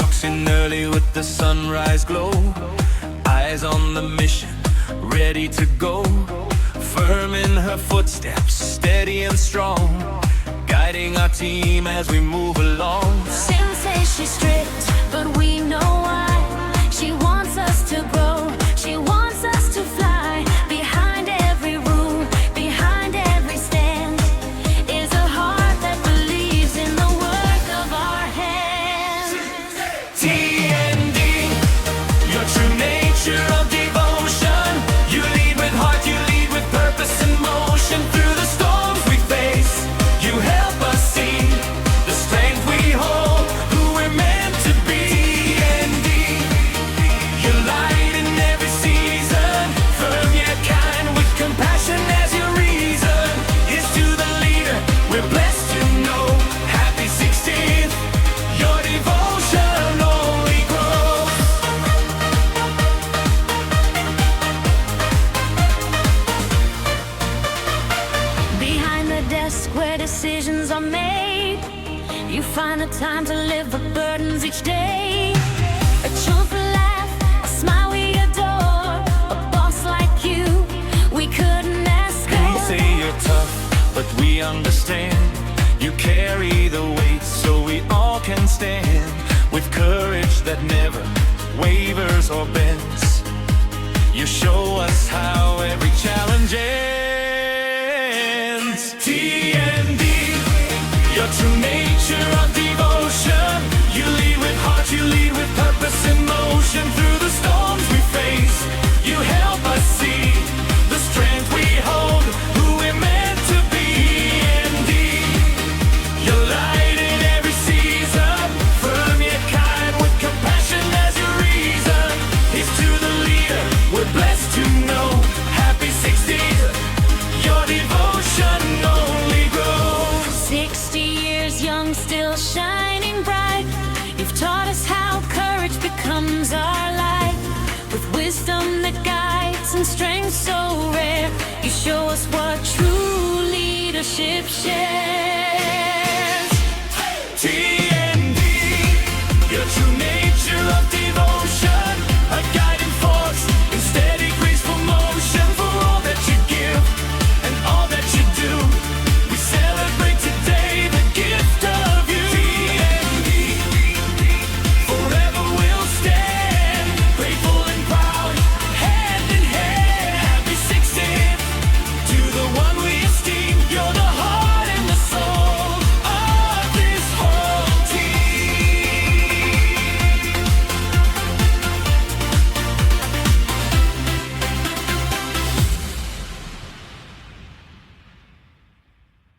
walks in early with the sunrise glow, eyes on the mission, ready to go. Firm in her footsteps, steady and strong, guiding our team as we move along. Some say she's strict, but we know why. She wants us to grow, she wants us to fly. Behind every rule, behind every stand, is a heart that believes in the work of our hands. TND, your true nature of devotion. You lead with heart, you lead with purpose and motion. Through the storms we face, you help us see the strength we hold, who we're meant to be. TND, your light in every season, firm yet kind, with compassion as your reason. Here's to the leader we're blessed to know. Happy 16th, your devotion only grows. Behind the desk where decisions are made, you find the time to live the burdens each day. A cheerful laugh, a smile we adore, a boss like you, we couldn't ask for. They say you're tough, but we understand. You carry the weight so we all can stand, with courage that never wavers or bends. You show us how every challenge ends. TND, your true nature of devotion. You lead with heart, you lead with purpose and motion. Through the storms we face, you help us see the strength we hold, who we're meant to be. Indeed, your light in every season, firm yet kind, with compassion as your reason. Here's to the leader we're blessed to know. Happy 60th, your devotion only grows. 60 years young, still shining bright. You've taught us how courage becomes our life. With wisdom that guides and strength so rare, you show us what true leadership shares.